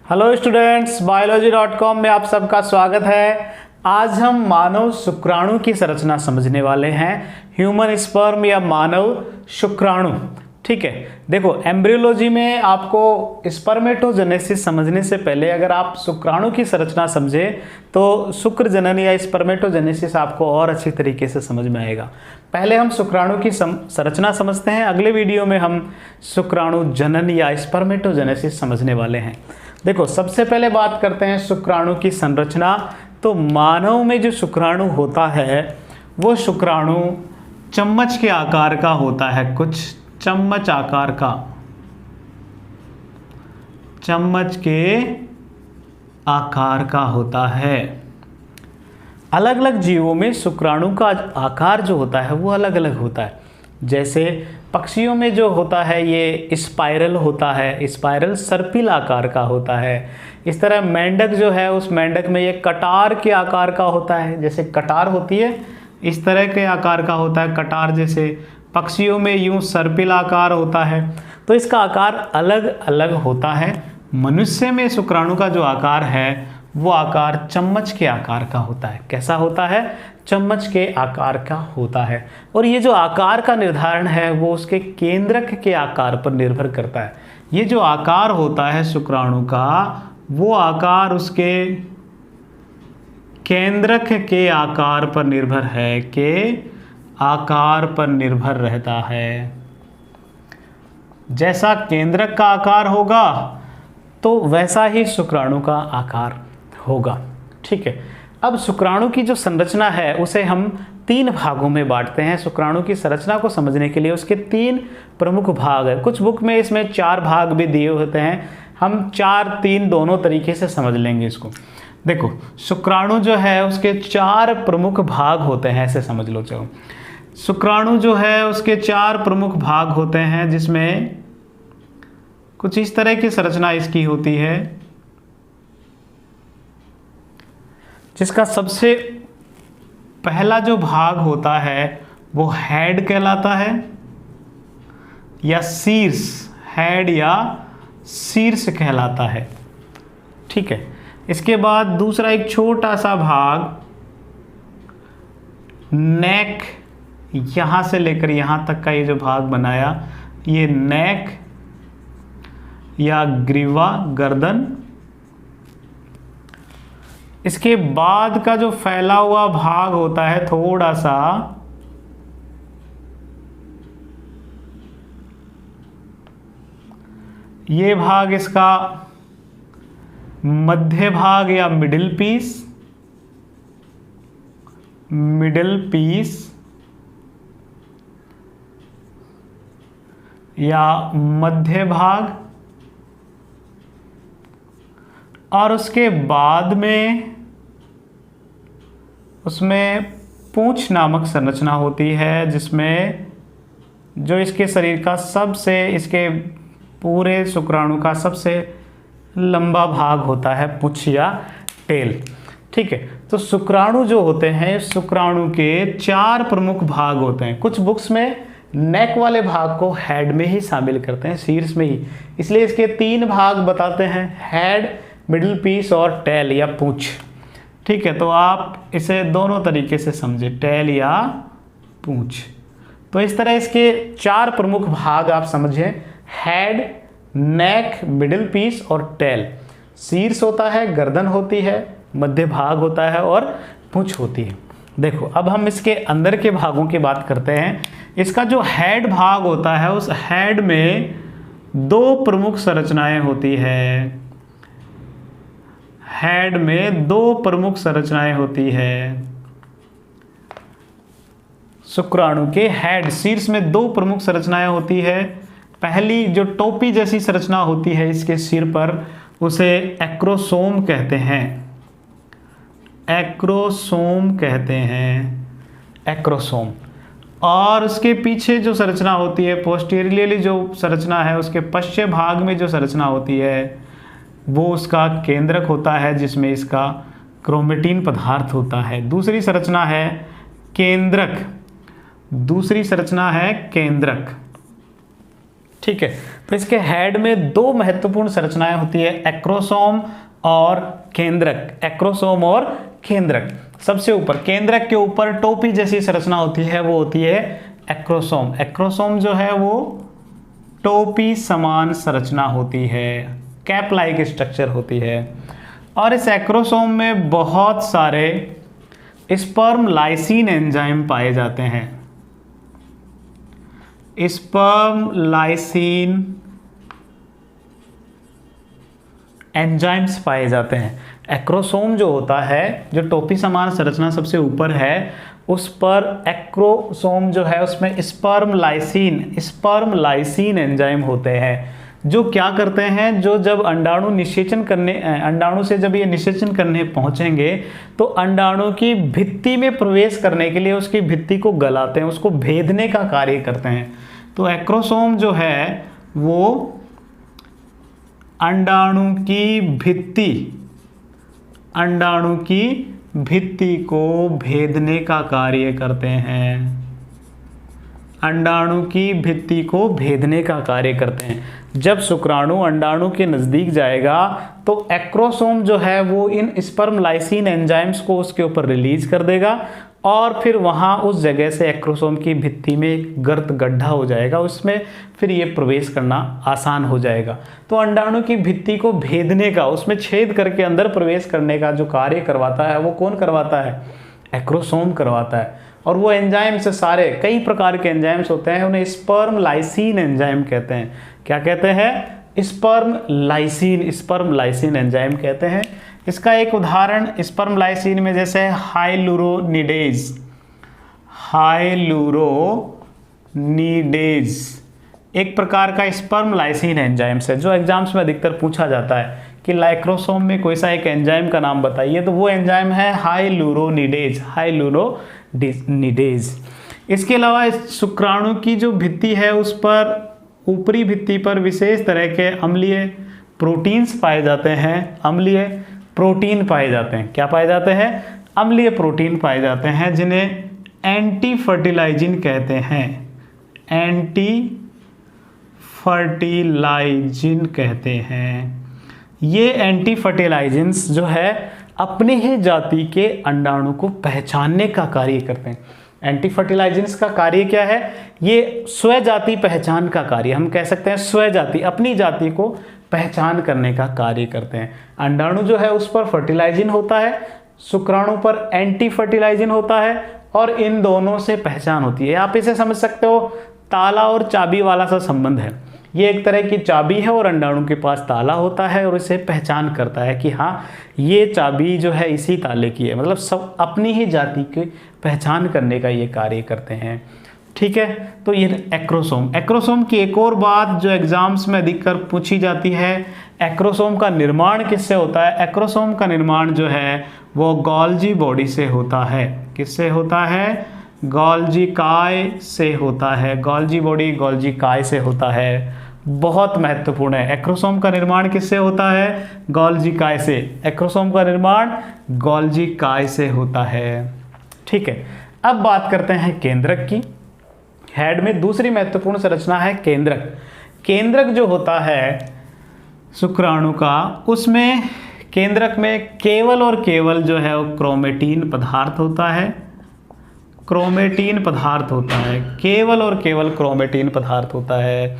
Hello students, biology.com में आप सबका स्वागत है। आज हम मानव शुक्राणु की संरचना समझने वाले हैं। ह्यूमन स्पर्म या मानव शुक्राणु। ठीक है, देखो एम्ब्रियोलॉजी में आपको स्पर्मेटोजेनेसिस समझने से पहले अगर आप शुक्राणु की संरचना समझे तो शुक्र जनन या स्पर्मेटोजेनेसिस आपको और अच्छी तरीके से समझ में आएगा। पहले हम शुक्राणु की संरचना समझते हैं, अगले वीडियो में हम शुक्राणु जनन या स्पर्मेटोजेनेसिस समझने वाले हैं। देखो सबसे पहले बात करते हैं शुक्राणु की संरचना। तो मानव में जो शुक्राणु होता है वो शुक्राणु चम्मच के आकार का होता है, कुछ चम्मच आकार का, चम्मच के आकार का होता है। अलग अलग जीवों में शुक्राणु का आकार जो होता है वो अलग अलग होता है। जैसे पक्षियों में जो होता है ये स्पाइरल होता है, स्पाइरल सर्पिल आकार का होता है। इस तरह मेंढक जो है उस मेंढक में ये कटार के आकार का होता है, जैसे कटार होती है इस तरह के आकार का होता है, कटार जैसे। पक्षियों में यूं सर्पिल आकार होता है, तो इसका आकार अलग अलग होता है। मनुष्य में शुक्राणु का जो आकार है वो आकार चम्मच के आकार का होता है। कैसा होता है? चम्मच के आकार का होता है। और ये जो आकार का निर्धारण है वो उसके केंद्रक के आकार पर निर्भर करता है। ये जो आकार होता है शुक्राणु का वो आकार उसके केंद्रक के आकार पर निर्भर है, के आकार पर निर्भर रहता है। जैसा केंद्रक का आकार होगा तो वैसा ही शुक्राणु का आकार होगा। ठीक है, अब शुक्राणु की जो संरचना है उसे हम 3 भागों में बांटते हैं। शुक्राणु की संरचना को समझने के लिए उसके 3 प्रमुख भाग है। कुछ बुक में इसमें 4 भाग भी दिए होते हैं, हम 4-3 दोनों तरीके से समझ लेंगे इसको। देखो शुक्राणु जो है उसके 4 प्रमुख भाग होते हैं, ऐसे समझ लो। चलो शुक्राणु जो है उसके 4 प्रमुख भाग होते हैं, जिसमें कुछ इस तरह की संरचना इसकी होती है। जिसका सबसे पहला जो भाग होता है वो हेड कहलाता है या शीर्ष, हेड या शीर्ष कहलाता है। ठीक है, इसके बाद दूसरा एक छोटा सा भाग नेक, यहां से लेकर यहां तक का ये जो भाग बनाया ये नेक या ग्रीवा, गर्दन। इसके बाद का जो फैला हुआ भाग होता है थोड़ा सा, ये भाग इसका मध्य भाग या मिडिल पीस, मिडिल पीस या मध्य भाग। और उसके बाद में उसमें पूंछ नामक संरचना होती है, जिसमें जो इसके शरीर का सबसे, इसके पूरे शुक्राणु का सबसे लंबा भाग होता है पूंछ या टेल। ठीक है, तो शुक्राणु जो होते हैं शुक्राणु के 4 प्रमुख भाग होते हैं। कुछ बुक्स में नेक वाले भाग को हेड में ही शामिल करते हैं, शीर्ष में ही, इसलिए इसके 3 भाग बताते हैं, हेड, मिडिल पीस और टेल या पूंछ। ठीक है, तो आप इसे दोनों तरीके से समझे, टेल या पूंछ। तो इस तरह इसके 4 प्रमुख भाग आप समझे, हेड, नेक, मिडिल पीस और टेल। शीर्ष होता है, गर्दन होती है, मध्य भाग होता है और पूंछ होती है। देखो अब हम इसके अंदर के भागों की बात करते हैं। इसका जो हेड भाग होता है उस हेड में 2 प्रमुख संरचनाएं होती है। हेड में 2 प्रमुख संरचनाएं होती है। शुक्राणु के हेड, शीर्ष में 2 प्रमुख संरचनाएं होती है। पहली जो टोपी जैसी संरचना होती है इसके सिर पर, उसे एक्रोसोम कहते हैं, एक्रोसोम कहते हैं, एक्रोसोम। और उसके पीछे जो संरचना होती है, पोस्टीरियरली जो संरचना है, उसके पश्चिम भाग में जो संरचना होती है वो उसका केंद्रक होता है, जिसमें इसका क्रोमेटिन पदार्थ होता है। दूसरी संरचना है केंद्रक, दूसरी संरचना है केंद्रक। ठीक है। तो इसके हेड में दो महत्वपूर्ण संरचनाएं होती है, एक्रोसोम और केंद्रक। एक्रोसोम और केंद्रक। सबसे ऊपर केंद्रक के ऊपर टोपी जैसी संरचना होती है, वो होती है एक्रोसोम। एक्रोसोम जो है वो टोपी समान संरचना होती है, कैप लाइक स्ट्रक्चर होती है। और इस एक्रोसोम में बहुत सारे स्पर्म लाइसिन एंजाइम पाए जाते हैं। स्पर्म लाइसिन एंजाइम्स पाए जाते हैं। एक्रोसोम जो होता है, जो टोपी समान संरचना सबसे ऊपर है, उस पर एक्रोसोम जो है उसमें स्पर्म लाइसिन एंजाइम होते हैं, जो क्या करते हैं, जो जब अंडाणु से जब ये निषेचन करने पहुंचेंगे तो अंडाणु की भित्ति में प्रवेश करने के लिए उसकी भित्ति को गलाते हैं, उसको भेदने का कार्य करते हैं। तो एक्रोसोम जो है वो अंडाणु की भित्ति को भेदने का कार्य करते हैं। अंडाणु की भित्ति को भेदने का कार्य करते हैं। जब शुक्राणु अंडाणु के नज़दीक जाएगा तो एक्रोसोम जो है वो इन स्पर्म लाइसिन एंजाइम्स को उसके ऊपर रिलीज कर देगा और फिर वहाँ उस जगह से एक्रोसोम की भित्ति में एक गर्त गड्ढा हो जाएगा, उसमें फिर ये प्रवेश करना आसान हो जाएगा। तो अंडाणु की भित्ति को भेदने का, उसमें छेद करके अंदर प्रवेश करने का जो कार्य करवाता है वो कौन करवाता है? एक्रोसोम करवाता है। और वो एंजाइम से सारे कई प्रकार के एंजाइम्स होते हैं, उन्हें स्पर्म लाइसिन एंजाइम कहते हैं। क्या कहते हैं? स्पर्म लाइसिन एंजाइम कहते हैं। इसका एक उदाहरण स्पर्म लाइसिन में जैसे हाइलूरोनिडेज एक प्रकार का स्पर्म लाइसिन एंजाइम है, जो एग्जाम्स में अधिकतर पूछा जाता है कि लाइक्रोसोम में कोई सा एक एंजाइम का नाम बताइए, तो वो एंजाइम है हाइलूरोनिडेज। इसके अलावा इसुक्राणु की जो भित्ति है उस पर ऊपरी भित्ति पर विशेष तरह के अम्लीय प्रोटीन्स पाए जाते हैं। अम्लीय प्रोटीन पाए जाते हैं। क्या पाए जाते हैं? अम्लीय प्रोटीन पाए जाते हैं, जिन्हें एंटी फर्टिलाइजिन कहते हैं। एंटी फर्टिलाइजिन कहते हैं। ये एंटी फर्टिलाइजिन्स जो है अपने ही जाति के अंडाणु को पहचानने का कार्य करते हैं। एंटी फर्टिलाइजेंस का कार्य क्या है? ये स्वजाति पहचान का कार्य, हम कह सकते हैं स्वजाति, अपनी जाति को पहचान करने का कार्य करते हैं। अंडाणु जो है उस पर फर्टिलाइजिन होता है, शुक्राणु पर एंटी फर्टिलाइजिन होता है और इन दोनों से पहचान होती है। आप इसे समझ सकते हो ताला और चाबी वाला सा संबंध है। ये एक तरह की चाबी है और अंडाणु के पास ताला होता है और इसे पहचान करता है कि हाँ ये चाबी जो है इसी ताले की है। मतलब सब अपनी ही जाति की पहचान करने का ये कार्य करते हैं। ठीक है, तो ये एक्रोसोम की एक और बात जो एग्जाम्स में अधिकतर पूछी जाती है, एक्रोसोम का निर्माण किससे होता है? एक्रोसोम का निर्माण जो है वो गोल्जी बॉडी से होता है। किससे होता है? गोल्जी काय से होता है। गोल्जी बॉडी गोल्जी काय से होता है। बहुत महत्वपूर्ण है। एक्रोसोम का निर्माण किससे होता है? गोल्जी काय से। एक्रोसोम का निर्माण गोल्जी काय से होता है। ठीक है, अब बात करते हैं केंद्रक की। हेड में दूसरी महत्वपूर्ण संरचना है केंद्रक। केंद्रक जो होता है शुक्राणु का, उसमें केंद्रक में केवल और केवल जो है वो क्रोमेटीन पदार्थ होता है। क्रोमेटीन पदार्थ होता है, केवल और केवल क्रोमेटीन पदार्थ होता है।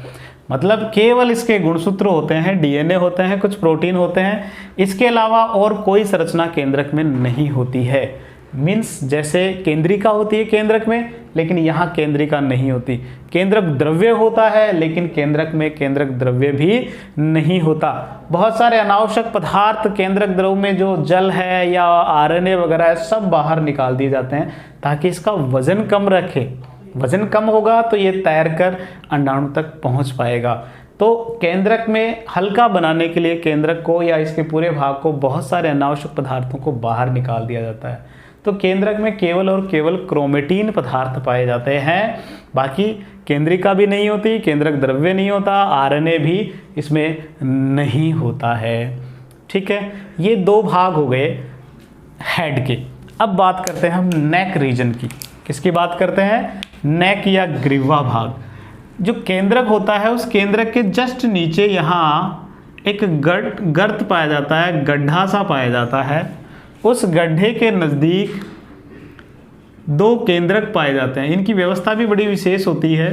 मतलब केवल इसके गुणसूत्र होते हैं, डीएनए होते हैं, कुछ प्रोटीन होते हैं, इसके अलावा और कोई संरचना केंद्रक में नहीं होती है। मीन्स जैसे केंद्रिका होती है केंद्रक में, लेकिन यहाँ केंद्रिका नहीं होती। केंद्रक द्रव्य होता है लेकिन केंद्रक में केंद्रक द्रव्य भी नहीं होता। बहुत सारे अनावश्यक पदार्थ केंद्रक द्रव्य में जो जल है या आरएनए वगैरह है सब बाहर निकाल दिए जाते हैं ताकि इसका वजन कम रखे। वजन कम होगा तो ये तैरकर अंडाणु तक पहुंच पाएगा। तो केंद्रक में हल्का बनाने के लिए केंद्रक को या इसके पूरे भाग को बहुत सारे अनावश्यक पदार्थों को बाहर निकाल दिया जाता है। तो केंद्रक में केवल और केवल क्रोमेटीन पदार्थ पाए जाते हैं, बाकी केंद्रिका भी नहीं होती, केंद्रक द्रव्य नहीं होता, आरएनए भी इसमें नहीं होता है। ठीक है, ये दो भाग हो गए हेड के। अब बात करते हैं हम नेक रीजन की। किसकी बात करते हैं? नेक या ग्रीवा भाग। जो केंद्रक होता है उस केंद्रक के जस्ट नीचे यहाँ एक गर्त पाया जाता है, गड्ढा सा पाया जाता है। उस गड्ढे के नज़दीक दो केंद्रक पाए जाते हैं। इनकी व्यवस्था भी बड़ी विशेष होती है।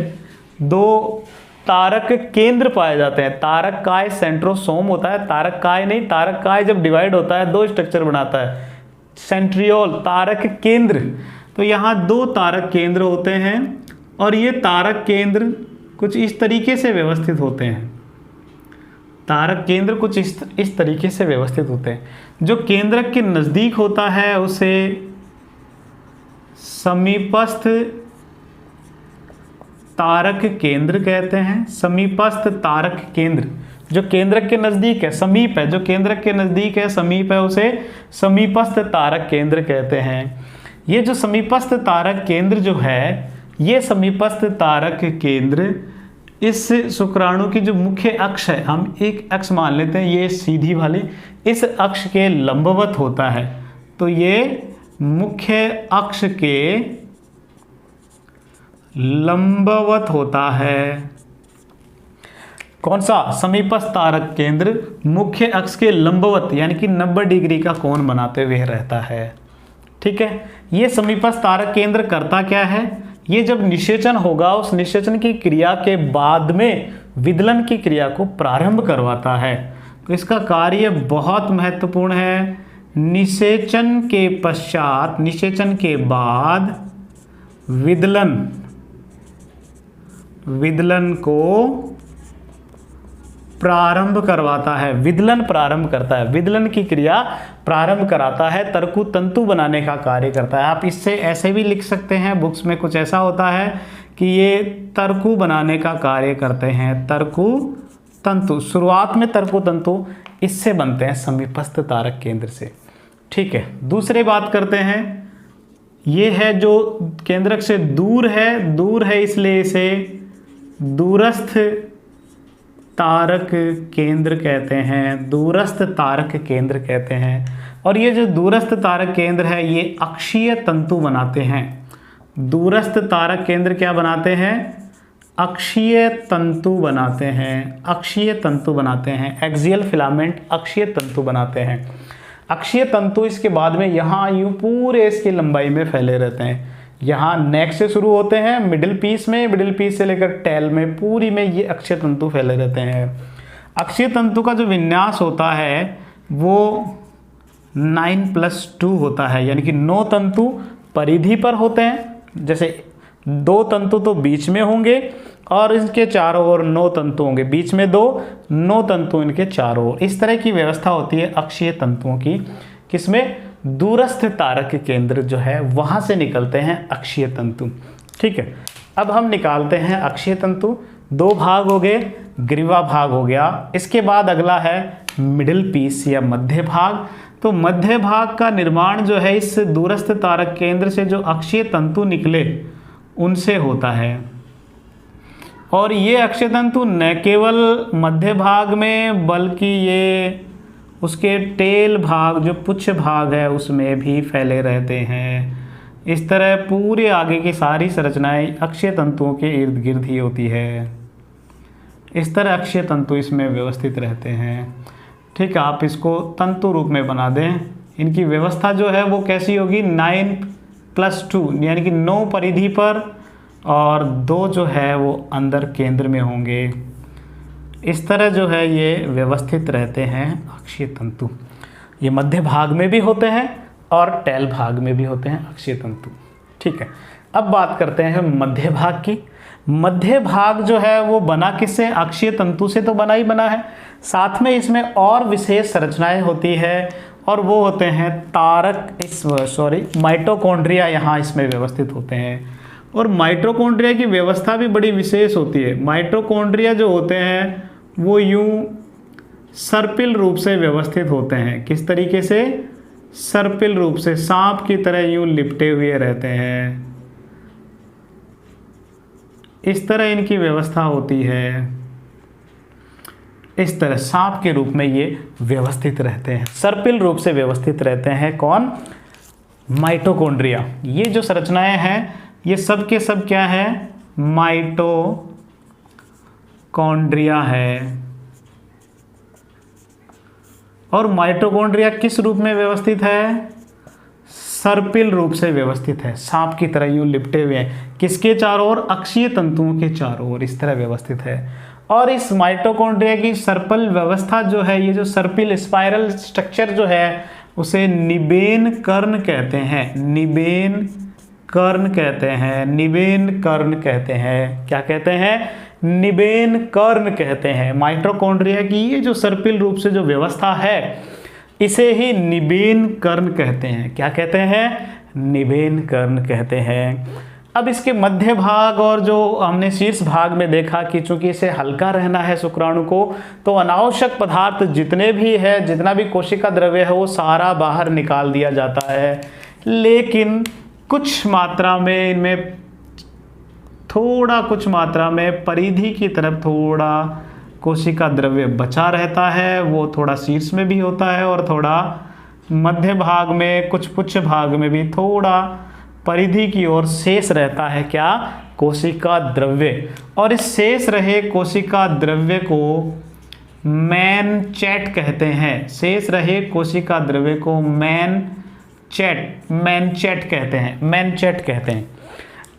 दो तारक केंद्र पाए जाते हैं। तारक काय सेंट्रोसोम होता है, तारक काय नहीं, तारक काय जब डिवाइड होता है दो स्ट्रक्चर बनाता है, सेंट्रियोल, तारक केंद्र। तो यहाँ दो तारक केंद्र होते हैं और ये तारक केंद्र कुछ इस तरीके से व्यवस्थित होते हैं। तारक केंद्र कुछ इस तरीके से व्यवस्थित होते हैं। जो केंद्रक के नज़दीक होता है उसे समीपस्थ तारक केंद्र कहते हैं। समीपस्थ तारक केंद्र, जो केंद्रक के नज़दीक है, समीप है, जो केंद्रक के नज़दीक है, समीप है, उसे समीपस्थ तारक केंद्र कहते हैं। ये जो समीपस्थ तारक केंद्र जो है, ये समीपस्थ तारक केंद्र इस शुक्राणु की जो मुख्य अक्ष है, हम एक अक्ष मान लेते हैं, ये सीधी वाली, इस अक्ष के लंबवत होता है। तो ये मुख्य अक्ष के लंबवत होता है। कौन सा? समीपस्थ तारक केंद्र मुख्य अक्ष के लंबवत यानी कि 90 डिग्री का कोण बनाते हुए रहता है। ठीक है, ये समीपस्थ तारक केंद्र करता क्या है? ये जब निषेचन होगा, उस निषेचन की क्रिया के बाद में विदलन की क्रिया को प्रारंभ करवाता है। तो इसका कार्य बहुत महत्वपूर्ण है। निषेचन के पश्चात, निषेचन के बाद विदलन को प्रारंभ करवाता है। विदलन प्रारंभ करता है, विदलन की क्रिया प्रारंभ कराता है, तर्कु तंतु बनाने का कार्य करता है। आप इससे ऐसे भी लिख सकते हैं, बुक्स में कुछ ऐसा होता है कि ये तर्कु बनाने का कार्य करते हैं। तर्कु तंतु, शुरुआत में तर्कु तंतु इससे बनते हैं, समीपस्थ तारक केंद्र से। ठीक है, दूसरी बात करते हैं। ये है जो केंद्रक से दूर है इसलिए इसे दूरस्थ तारक केंद्र कहते हैं, दूरस्थ तारक केंद्र कहते हैं। और ये जो दूरस्थ तारक केंद्र है ये अक्षीय तंतु बनाते हैं। दूरस्थ तारक केंद्र क्या बनाते हैं? अक्षीय तंतु बनाते हैं, अक्षीय तंतु बनाते हैं। एक्सियल फिलामेंट अक्षीय तंतु बनाते हैं। अक्षीय तंतु इसके बाद में यहाँ यूँ पूरे इसकी लंबाई में फैले रहते हैं। यहाँ नेक से शुरू होते हैं, मिडिल पीस में, मिडिल पीस से लेकर टेल में, पूरी में ये अक्षीय तंतु फैले रहते हैं। अक्षीय तंतु का जो विन्यास होता है वो 9+2 होता है, यानी कि 9 तंतु परिधि पर होते हैं। जैसे 2 तंतु तो बीच में होंगे और इनके चारों ओर 9 तंतु होंगे, बीच में 2, 9 तंतु इनके चारों ओर। इस तरह की व्यवस्था होती है अक्षीय तंतुओं की। किसमें? दूरस्थ तारक केंद्र जो है वहाँ से निकलते हैं अक्षीय तंतु। ठीक है, अब हम निकालते हैं अक्षीय तंतु। 2 भाग हो गए, ग्रीवा भाग हो गया। इसके बाद अगला है मिडिल पीस या मध्य भाग। तो मध्य भाग का निर्माण जो है इस दूरस्थ तारक केंद्र से जो अक्षीय तंतु निकले उनसे होता है। और ये अक्षीय तंतु न केवल मध्य भाग में बल्कि ये उसके टेल भाग, जो पुच्छ भाग है, उसमें भी फैले रहते हैं। इस तरह पूरे आगे की सारी संरचनाएं अक्षीय तंतुओं के इर्द गिर्द ही होती है। इस तरह अक्षीय तंतु इसमें व्यवस्थित रहते हैं। ठीक है, आप इसको तंतु रूप में बना दें। इनकी व्यवस्था जो है वो कैसी होगी? 9+2 यानी कि 9 परिधि पर और 2 जो है वो अंदर केंद्र में होंगे। इस तरह जो है ये व्यवस्थित रहते हैं अक्षीय तंतु। ये मध्य भाग में भी होते हैं और टेल भाग में भी होते हैं अक्षीय तंतु। ठीक है, अब बात करते हैं मध्य भाग की। मध्य भाग जो है वो बना किससे? अक्षीय तंतु से तो बना ही बना है, साथ में इसमें और विशेष संरचनाएं होती है और वो होते हैं माइटोकॉन्ड्रिया यहाँ इसमें व्यवस्थित होते हैं। और माइटोकॉन्ड्रिया की व्यवस्था भी बड़ी विशेष होती है। माइटोकॉन्ड्रिया जो होते हैं वो यूं सर्पिल रूप से व्यवस्थित होते हैं। किस तरीके से? सर्पिल रूप से, सांप की तरह यूं लिपटे हुए रहते हैं। इस तरह इनकी व्यवस्था होती है। इस तरह सांप के रूप में ये व्यवस्थित रहते हैं, सर्पिल रूप से व्यवस्थित रहते हैं। कौन? माइटोकॉन्ड्रिया। ये जो संरचनाएं हैं ये सब के सब क्या है? माइटोकॉन्ड्रिया कॉन्ड्रिया है। और माइटोकॉन्ड्रिया किस रूप में व्यवस्थित है? सर्पिल रूप से व्यवस्थित है, सांप की तरह यूं लिपटे हुए हैं। किसके चारों ओर? अक्षीय तंतुओं के चारों ओर इस तरह व्यवस्थित है। और इस माइटोकॉन्ड्रिया की सर्पिल व्यवस्था जो है, ये जो सर्पिल स्पाइरल स्ट्रक्चर जो है, उसे निबेन कर्ण कहते हैं। निबेन कर्ण कहते हैं। निबेन कर्ण कहते हैं। क्या कहते हैं? निबेन कर्ण कहते हैं। माइटोकॉन्ड्रिया की ये जो सर्पिल रूप से जो व्यवस्था है, इसे ही निबेन कर्ण कहते हैं। क्या कहते हैं? निबेन कर्ण कहते हैं। अब इसके मध्य भाग और जो हमने शीर्ष भाग में देखा कि चूंकि इसे हल्का रहना है शुक्राणु को, तो अनावश्यक पदार्थ जितने भी है, जितना भी कोशिका द्रव्य है, वो सारा बाहर निकाल दिया जाता है। लेकिन कुछ मात्रा में इनमें कुछ मात्रा में परिधि की तरफ थोड़ा कोशिका द्रव्य बचा रहता है। वो थोड़ा शीर्ष में भी होता है और थोड़ा मध्य भाग में, कुछ पुच्छ भाग में भी थोड़ा परिधि की ओर शेष रहता है। क्या? कोशिका द्रव्य। और इस शेष रहे कोशिका द्रव्य को मैनचेट कहते हैं। शेष रहे कोशिका द्रव्य को मैनचेट कहते हैं।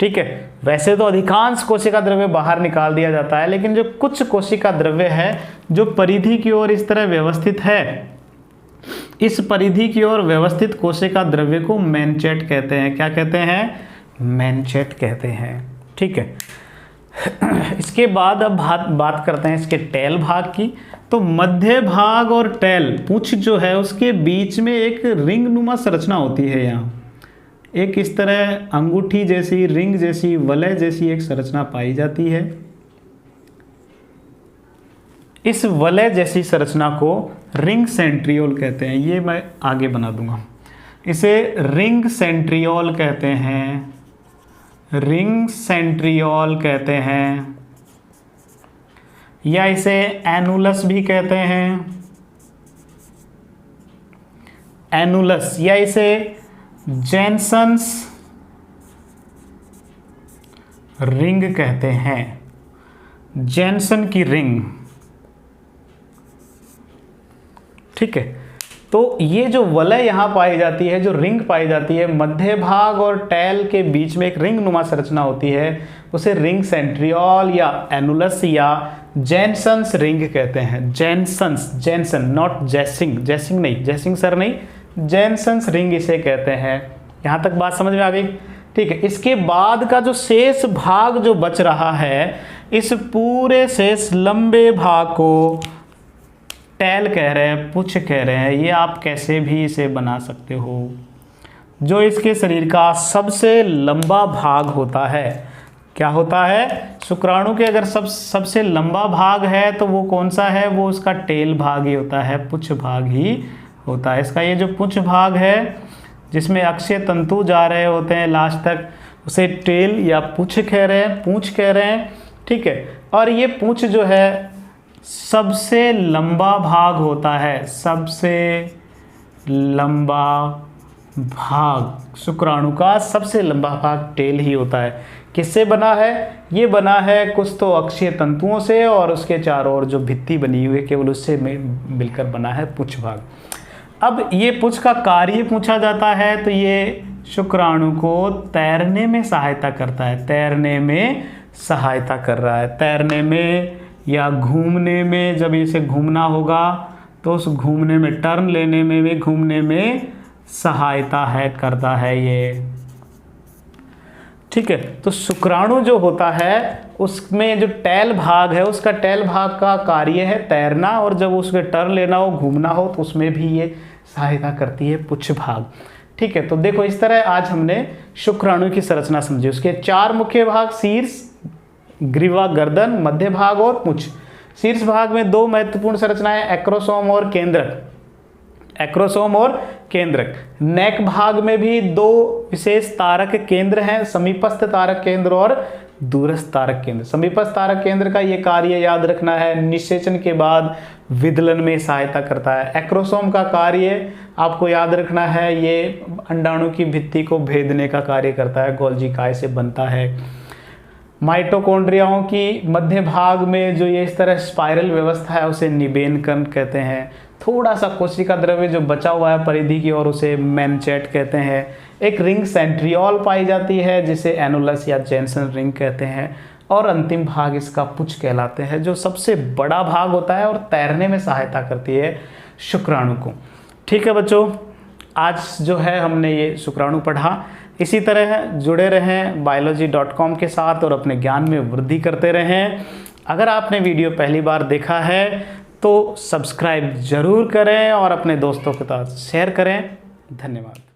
ठीक है। वैसे तो अधिकांश कोशिका द्रव्य बाहर निकाल दिया जाता है, लेकिन जो कुछ कोशिका द्रव्य है जो परिधि की ओर इस तरह व्यवस्थित है, इस परिधि की ओर व्यवस्थित कोशिका द्रव्य को मैनचेट कहते हैं। क्या कहते हैं? मैनचेट कहते हैं। ठीक है। इसके बाद अब बात करते हैं इसके टेल भाग की। तो मध्य भाग और टेल पूंछ जो है, उसके बीच में एक रिंग नुमा संरचना होती है। यहाँ एक इस तरह अंगूठी जैसी, रिंग जैसी, वलय जैसी एक संरचना पाई जाती है। इस वलय जैसी संरचना को रिंग सेंट्रियोल कहते हैं। ये मैं आगे बना दूंगा। इसे रिंग सेंट्रियोल कहते हैं। रिंग सेंट्रियोल कहते हैं, या इसे एनुलस भी कहते हैं। एनुलस, या इसे जेनसन्स रिंग कहते हैं। जेनसन की रिंग। ठीक है। तो ये जो वलय यहाँ पाई जाती है, जो रिंग पाई जाती है, मध्य भाग और टेल के बीच में एक रिंग नुमा संरचना होती है, उसे रिंग सेंट्रियोल या एनुलस या जेनसन्स रिंग कहते हैं। जेनसन, नॉट जैसिंग, जैसिंग नहीं, जैसिंग सर नहीं, जेनसन्स रिंग इसे कहते हैं। यहाँ तक बात समझ में आ गई? ठीक है। इसके बाद का जो शेष भाग जो बच रहा है, इस पूरे शेष लंबे भाग को टेल कह रहे हैं, पुच्छ कह रहे हैं। ये आप कैसे भी इसे बना सकते हो। जो इसके शरीर का सबसे लंबा भाग होता है, क्या होता है? शुक्राणु के अगर सबसे लंबा भाग है तो वो कौन सा है? वो उसका टेल भाग ही होता है, पुच्छ भाग ही होता है। इसका ये जो पुच्छ भाग है, जिसमें अक्षीय तंतु जा रहे होते हैं लास्ट तक, उसे टेल या पुच्छ कह रहे हैं, पूंछ कह रहे हैं। ठीक है। और ये पूंछ जो है सबसे लंबा भाग होता है। सबसे लंबा भाग शुक्राणु का सबसे लंबा भाग टेल ही होता है। किससे बना है? ये बना है कुछ तो अक्षीय तंतुओं से, और उसके चारों ओर जो भित्ति बनी हुई है केवल उससे मिलकर बना है पुच्छ भाग। अब ये पुच्छ का कार्य पूछा जाता है, तो ये शुक्राणु को तैरने में सहायता करता है। तैरने में सहायता कर रहा है। तैरने में या घूमने में, जब इसे घूमना होगा तो उस घूमने में, टर्न लेने में भी घूमने में सहायता है, करता है ये। ठीक है। तो शुक्राणु जो होता है उसमें जो टेल भाग है, उसका टेल भाग का कार्य है तैरना, और जब उसके टर्न लेना हो, घूमना हो, तो उसमें भी ये सहायता करती है पुच्छ भाग। ठीक है। तो देखो इस तरह आज हमने शुक्राणु की संरचना समझी। उसके 4 मुख्य भाग, शीर्ष, ग्रीवा, गर्दन, मध्य भाग और पुच्छ। शीर्ष भाग में 2 महत्वपूर्ण संरचनाएं, एक्रोसोम और केंद्रक। एक्रोसोम और केंद्रक। नेक भाग में भी 2 विशेष तारक केंद्र हैं, समीपस्थ तारक केंद्र और दूरस्थ तारक केंद्र। समीपस्थ तारक केंद्र का ये कार्य याद रखना है, निषेचन के बाद विदलन में सहायता करता है। एक्रोसोम का कार्य आपको याद रखना है, ये अंडाणु की भित्ति को भेदने का कार्य करता है, गोल्जी काय से बनता है। माइटोकॉन्ड्रियाओं की मध्य भाग में जो ये इस तरह स्पाइरल व्यवस्था है उसे निबेन कण कहते हैं। थोड़ा सा कोशिका द्रव्य जो बचा हुआ है परिधि की ओर उसे मेनचेट कहते हैं। एक रिंग सेंट्रियोल पाई जाती है जिसे एनुलस या जेनसन रिंग कहते हैं। और अंतिम भाग इसका पुच्छ कहलाते हैं जो सबसे बड़ा भाग होता है और तैरने में सहायता करती है शुक्राणु को। ठीक है बच्चों, आज जो है हमने ये शुक्राणु पढ़ा। इसी तरह जुड़े रहें biology.com के साथ और अपने ज्ञान में वृद्धि करते रहें। अगर आपने वीडियो पहली बार देखा है तो सब्सक्राइब जरूर करें और अपने दोस्तों के साथ शेयर करें। धन्यवाद।